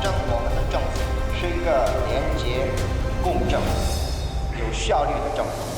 证我们的政府是一个廉洁、公正、有效率的政府。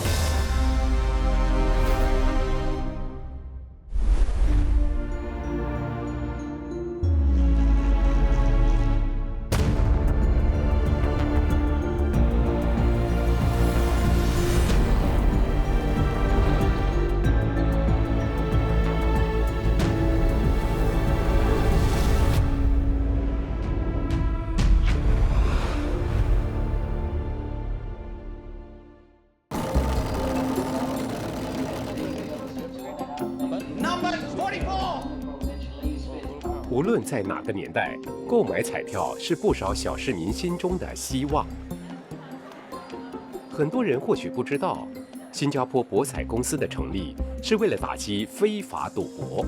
无论在哪个年代，购买彩票是不少小市民心中的希望。很多人或许不知道，新加坡博彩公司的成立是为了打击非法赌博。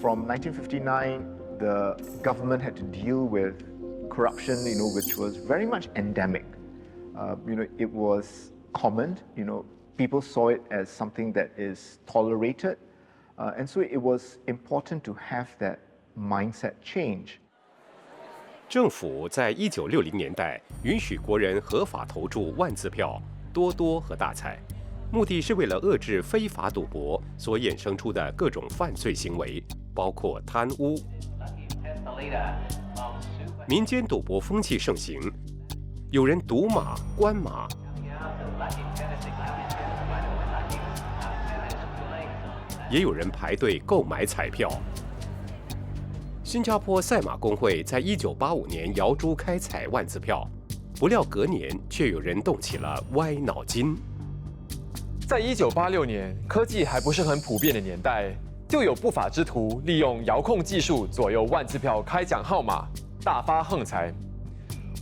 From 1959, the government had to deal with corruption, which was very much endemic. It was common. People saw it as something that is tolerated, and so it was important to have that mindset change. 政府在1960年代允许国人合法投注万字票、多多和大彩，目的是为了遏制非法赌博所衍生出的各种犯罪行为，包括贪污。民间赌博风气盛行，有人赌马、观马，也有人排队购买彩票。新加坡赛马工会在1985年摇珠开采万字票，不料隔年却有人动起了歪脑筋。在1986年，科技还不是很普遍的年代，就有不法之徒利用遥控技术左右万字票开奖号码，大发横财。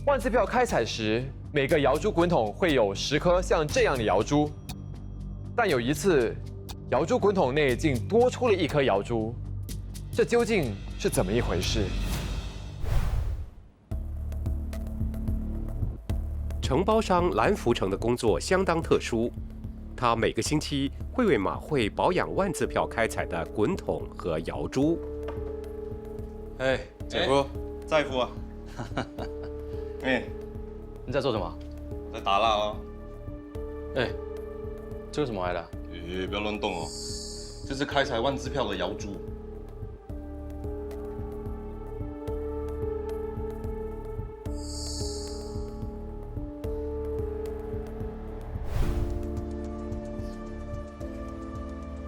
万字票开采时，每个摇珠滚筒会有10颗像这样的摇珠，但有一次，摇珠滚筒内竟多出了1颗摇珠，这究竟是怎么一回事？承包商蓝福成的工作相当特殊，他每个星期会为马会保养万字票开采的滚筒和摇珠。哎，姐夫，在夫啊。哎，你在做什么？我在打蜡哦。哎，这个什么来的？不要乱动哦，这是开采万字票的摇珠。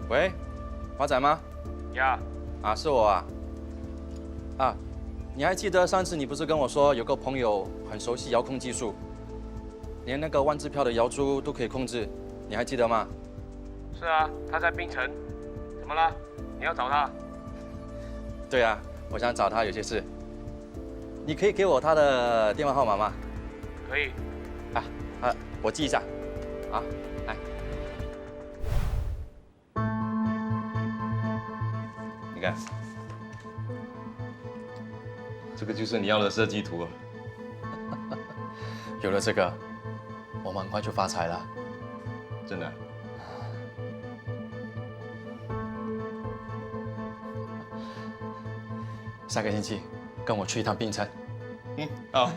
喂，华仔吗？呀，啊，是我啊。啊，你还记得上次你不是跟我说有个朋友很熟悉遥控技术，连那个万字票的摇珠都可以控制，你还记得吗？是啊，他在槟城。怎么了？你要找他？对啊，我想找他有些事。你可以给我他的电话号码吗？可以。我记一下。啊，来。你看，这个就是你要的设计图啊。有了这个，我们很快就发财了。真的啊。下个星期跟我去一趟槟城。好。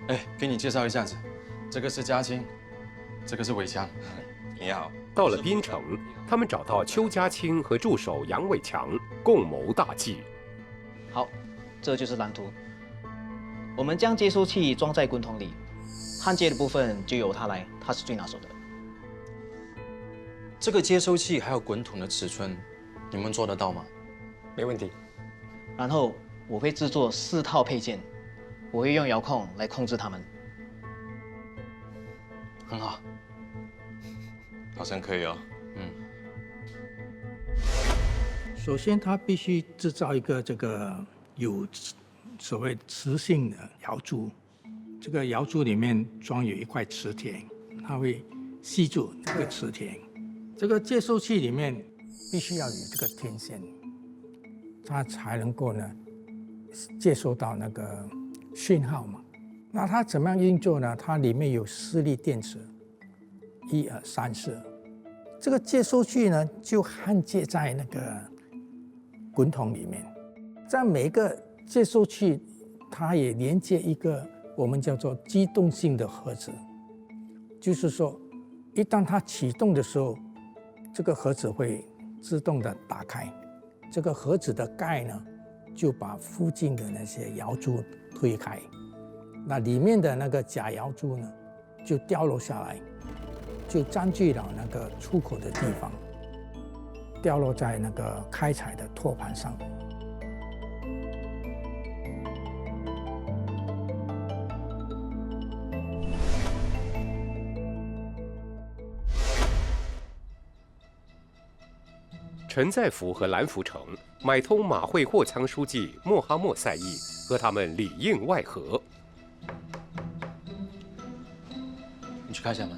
哎，给你介绍一下子，这个是嘉青，这个是伟强。你好。到了槟城，他们找到邱家清和助手杨伟强，共谋大计。好，这就是蓝图。我们将接收器装在滚筒里，焊接的部分就由他来，他是最拿手的。这个接收器还有滚筒的尺寸，你们做得到吗？没问题。然后我会制作4套配件，我会用遥控来控制它们。很好。好像可以哦。首先，它必须制造一个这个有所谓磁性的摇珠，这个摇珠里面装有一块磁铁，它会吸住这个磁铁。这个接收器里面必须要有这个天线，它才能够呢接收到那个讯号嘛。那它怎么样运作呢？它里面有4粒电池，1、2、3、4。这个接收器呢就焊接在那个滚筒里面，在每一个接收器，它也连接一个我们叫做机动性的盒子，就是说，一旦它启动的时候，这个盒子会自动的打开，这个盒子的盖呢，就把附近的那些摇珠推开，那里面的那个假摇珠呢，就掉落下来，就占据了那个出口的地方，掉落在那个开采的托盘上。陈再福和蓝福成买通马会货仓书记莫哈默赛义，和他们里应外合。你去开一下门。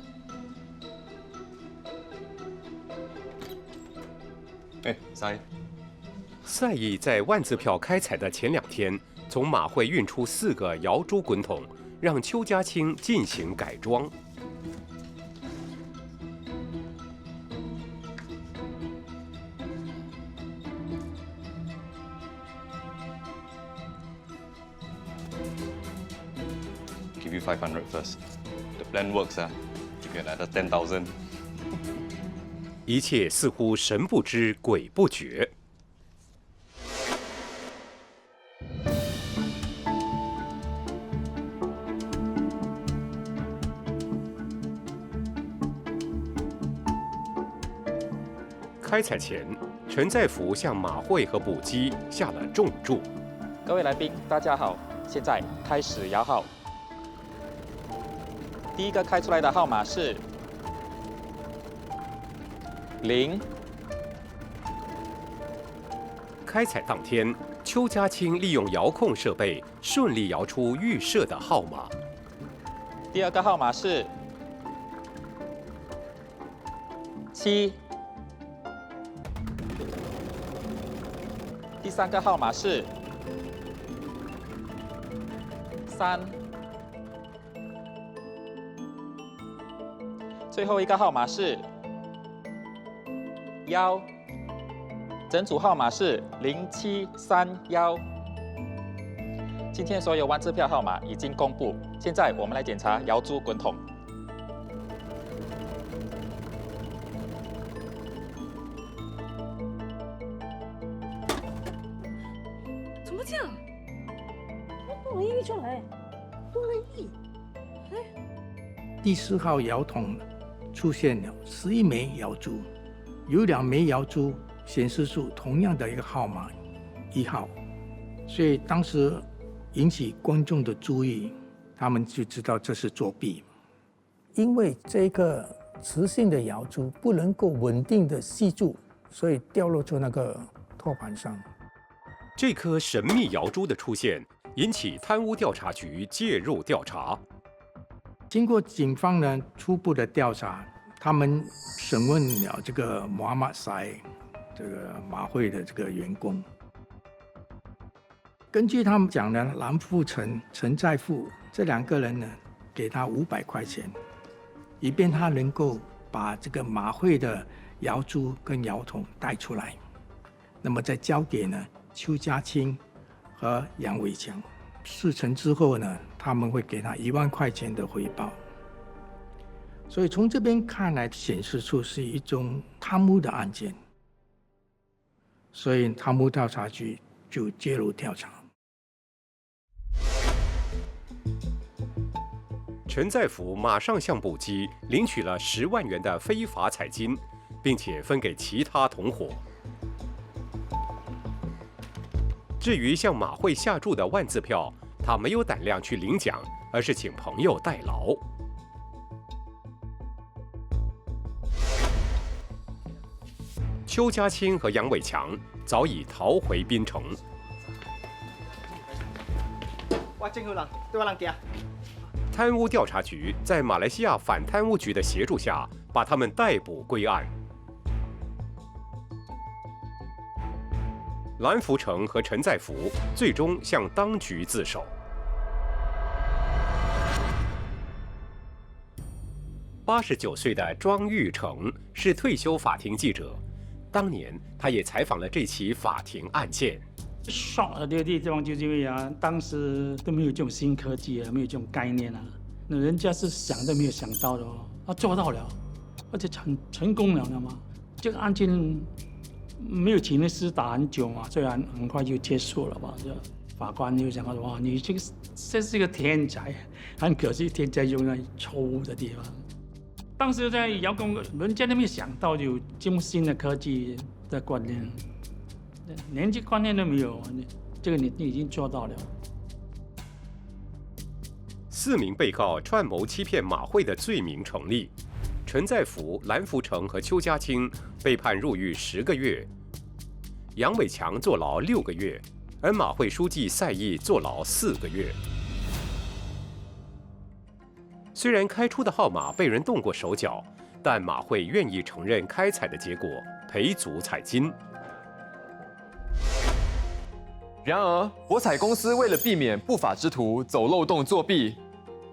赛义在万字票开采的前2天，从马会运出4个摇珠滚筒，让邱家清进行改装。Give you 500 first. The plan works, give you another 10,000. 一切似乎神不知鬼不觉。开采前，陈再福向马会和补机下了重注。各位来宾，大家好，现在开始摇号。第一个开出来的号码是0。开采当天，邱家清利用遥控设备顺利摇出预设的号码。第二个号码是7。第三个号码是3。最后一个号码是1，整组号码是0731。今天所有万字票号码已经公布，现在我们来检查摇珠滚筒。怎么这样？不容易出来，不容易。第4号摇筒出现了11枚摇珠，有2枚摇珠显示出同样的一个号码1号，所以当时引起观众的注意，他们就知道这是作弊。因为这个磁性的摇珠不能够稳定的吸住，所以掉落到那个托盘上。这颗神秘摇珠的出现，引起贪污调查局介入调查。经过警方呢初步的调查，他们审问了这个穆罕默赛，这个马会的这个员工。根据他们讲呢，蓝富成、陈再富这2个人呢，给他500块钱，以便他能够把这个马会的摇珠跟摇筒带出来，那么再交给呢邱家清和杨伟强。事成之后呢，他们会给他1万块钱的回报。所以从这边看来，显示出是一种贪污的案件，所以贪污调查局就介入调查。陈再福马上向补机领取了10万元的非法采金，并且分给其他同伙。至于向马会下注的万字票，他没有胆量去领奖，而是请朋友代劳。邱家清和杨伟强早已逃回槟城。贪污调查局在马来西亚反贪污局的协助下，把他们逮捕归案。蓝福成和陈在福最终向当局自首。89岁的庄玉成是退休法庭记者，当年他也采访了这起法庭案件。爽的地方就是因为当时都没有这种新科技没有这种概念那人家是想都没有想到的做到了，而且成功了嘛。这个案件没有请律师打很久嘛，虽然很快就结束了吧。法官就想说哇，你这是一个天才，很可惜天才用在错误的地方。当时在遥控，人家都没有想到有这么新的科技的观念，连这观念都没有，这个你已经做到了。4名被告串谋欺骗马会的罪名成立，陈在福、蓝福成和邱家清被判入狱10个月，杨伟强坐牢6个月，而马会书记赛义坐牢4个月。虽然开出的号码被人动过手脚，但马会愿意承认开采的结果，赔足彩金。然而，博彩公司为了避免不法之徒走漏洞作弊，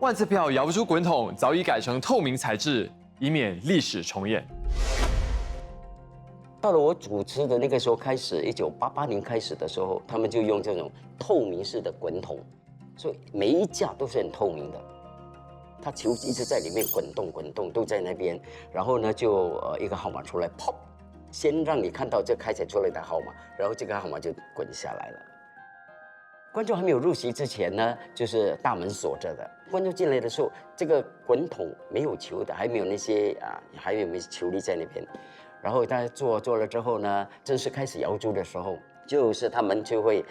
万字票摇珠滚筒早已改成透明材质，以免历史重演。到了我主持的那个时候开始，1988年开始的时候，他们就用这种透明式的滚筒，所以每一架都是很透明的。它球一直在里面滚动，都在那边。然后呢，就一个号码出来 ，pop， 先让你看到这开采出来的号码，然后这个号码就滚下来了。观众还没有入席之前呢，就是大门锁着的。观众进来的时候，这个滚筒没有球的，还没有那些还有没有球粒在那边。然后大家做了之后呢，正式开始摇珠的时候，就是他们就会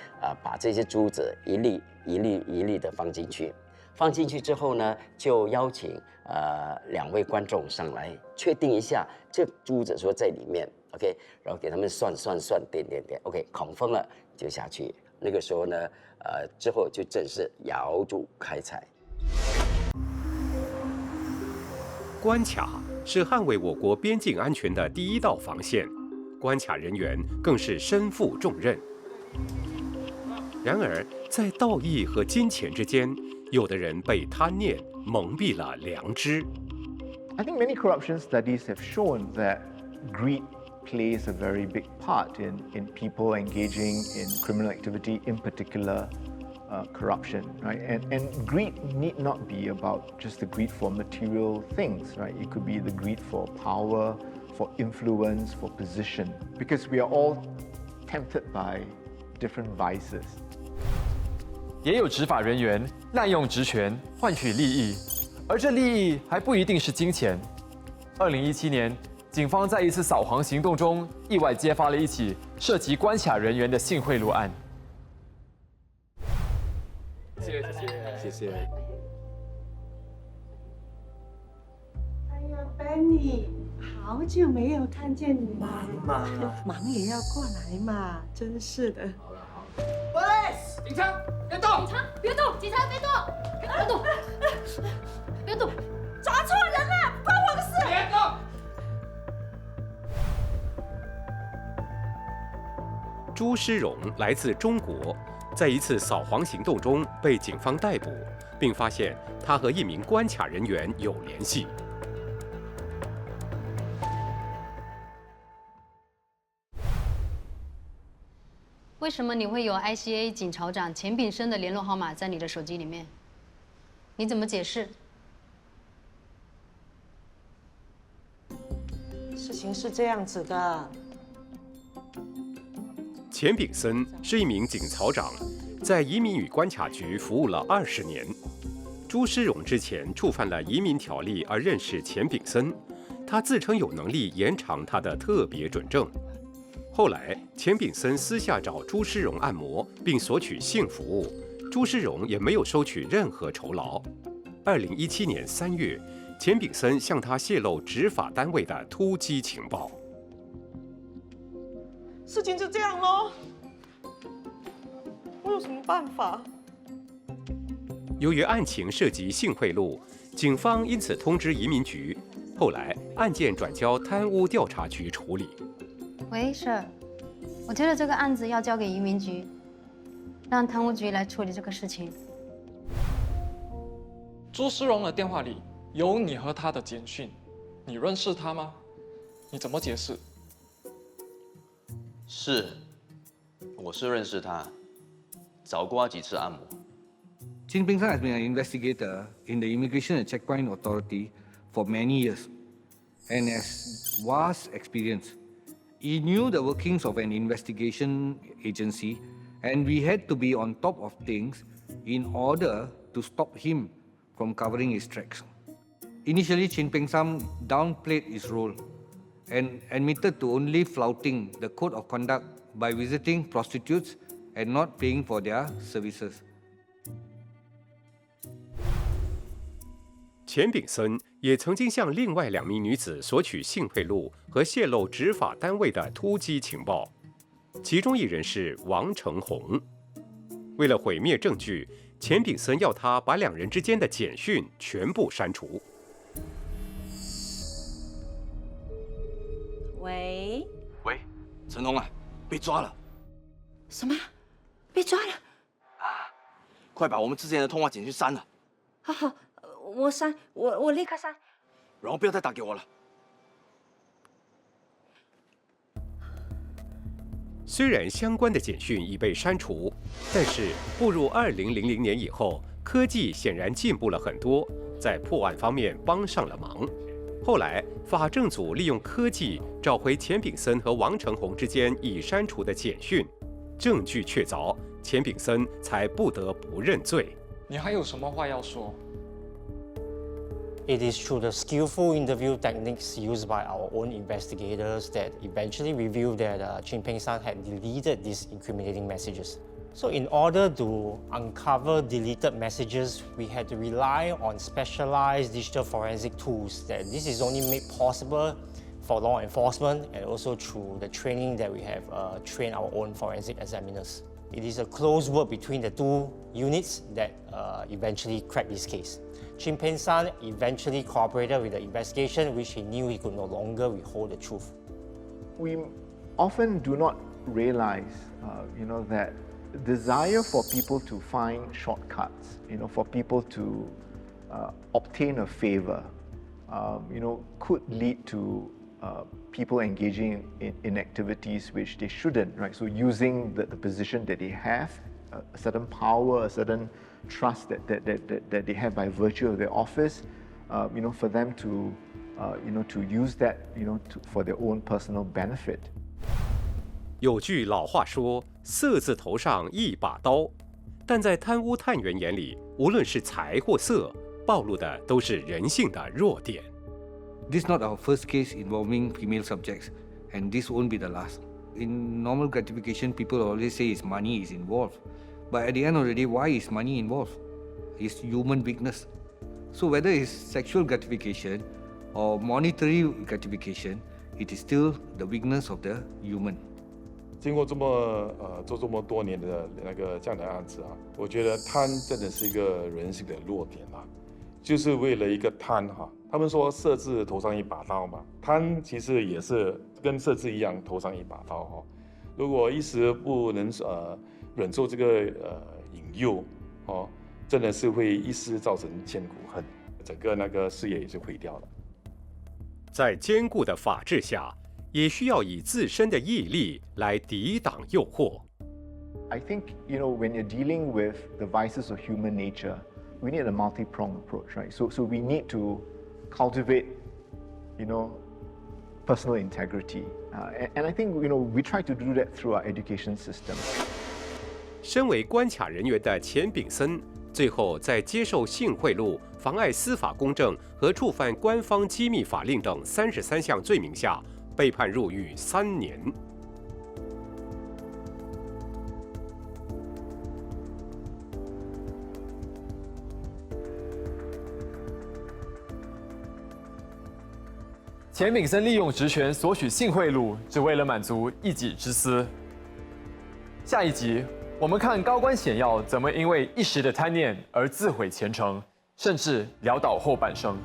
把这些珠子一粒的放进去。放进去之后呢，就邀请2位观众上来确定一下这珠子说在里面 ，OK， 然后给他们算，点 ，OK， confirm 了就下去。那个时候呢，之后就正式摇珠开采。关卡是捍卫我国边境安全的第一道防线，关卡人员更是身负重任。然而，在道义和金钱之间，有的人被贪念蒙蔽了良知。I think many corruption studies have shown that greed plays a very big part in people engaging in criminal activity, in particular corruption, right? And greed need not be about just the greed for material things, right? It could be the greed for power, for influence, for position, because we are all tempted by different vices. 也有执法人员滥用职权换取利益，而这利益还不一定是金钱。2017年，警方在一次扫黄行动中，意外揭发了一起涉及关卡人员的性贿赂案。谢谢。哎呀 ，Benny， 好久没有看见你，妈，忙也要过来嘛，真是的。Police， 警察，别动！别动！警察别动！别动！别动！抓错人了，不关我的事！别动！朱诗荣来自中国，在一次扫黄行动中被警方逮捕，并发现他和一名关卡人员有联系。为什么你会有 ICA 警察长钱炳生的联络号码在你的手机里面？你怎么解释？事情是这样子的。钱炳森是一名警曹长，在移民与关卡局服务了20年。朱诗荣之前触犯了移民条例而认识钱炳森，他自称有能力延长他的特别准证。后来，钱炳森私下找朱诗荣按摩，并索取性服务，朱诗荣也没有收取任何酬劳。2017年3月，钱炳森向他泄露执法单位的突击情报。事情就这样咯，我有什么办法？由于案情涉及性贿赂，警方因此通知移民局，后来案件转交贪污调查局处理。喂，Sir，我觉得这个案子要交给移民局，让贪污局来处理这个事情。朱世荣的电话里有你和他的简讯，你认识他吗？你怎么解释？是，我是认识他，找过他几次按摩。Chin Peng San has been an investigator in the Immigration and Checkpoint Authority for many years and has vast experience. He knew the workings of an investigation agency, and we had to be on top of things in order to stop him from covering his tracks. Initially, Chin Peng San downplayed his role and admitted to only flouting the code of conduct by visiting prostitutes and not paying for their services. 钱炳森也曾经向另外2名女子索取性贿赂和泄露执法单位的突击情报，其中一人是王成红。为了毁灭证据，钱炳森要他把2人之间的简讯全部删除。喂，陈红啊，被抓了！什么？被抓了？快把我们之前的通话简讯删了，好，我删，我立刻删。然后不要再打给我了。虽然相关的简讯已被删除，但是步入2000年以后，科技显然进步了很多，在破案方面帮上了忙。后来，法政组利用科技找回钱炳森和王成红之间已删除的简讯，证据确凿，钱炳森才不得不认罪。你还有什么话要说？ It is through the skillful interview techniques used by our own investigators that eventually revealed that Chin Peng San had deleted these incriminating messages. So in order to uncover deleted messages, we had to rely on specialized digital forensic tools. That this is only made possible for law enforcement and also through the training that we have trained our own forensic examiners. It is a close work between the two units that eventually cracked this case. Chin Peng San eventually cooperated with the investigation, which he knew he could no longer withhold the truth. We often do not realize, that desire for people to find shortcuts, for people to obtain a favor, could lead to people engaging in activities which they shouldn't, right? So using the position that they have, a certain power, a certain trust that they have by virtue of their office, for them to, to use that, for their own personal benefit. 有句老话说“色字头上一把刀”，但在贪污探员眼里，无论是财或色，暴露的都是人性的弱点。This is not our first case involving female subjects, and this won't be the last. In normal gratification, people always say is money is involved. But at the end of the day, why is money involved? It's human weakness. So whether it's sexual gratification or monetary gratification, it is still the weakness of the human. 经过做这么多年的这样的案子啊，我觉得贪真的是一个人性的弱点啊，就是为了一个贪哈。他们说色字头上一把刀嘛，贪其实也是跟色字一样头上一把刀哈。如果一时不能忍受这个引诱哦，真的是会一时造成千古恨，整个事业也是毁掉了。在坚固的法治下，也需要以自身的毅力来抵挡诱惑。I think, when you're dealing with the vices of human nature, we need a multi-pronged approach, right? So we need to cultivate, personal integrity. And I think, we try to do that through our education system. 身为关卡人员的钱炳森，最后在接受性贿赂、妨碍司法公正和触犯官方机密法令等33项罪名下，被判入狱3年。钱炳森利用职权索取性贿赂，只为了满足一己之私。下一集，我们看高官显要怎么因为一时的贪念而自毁前程，甚至潦倒后半生。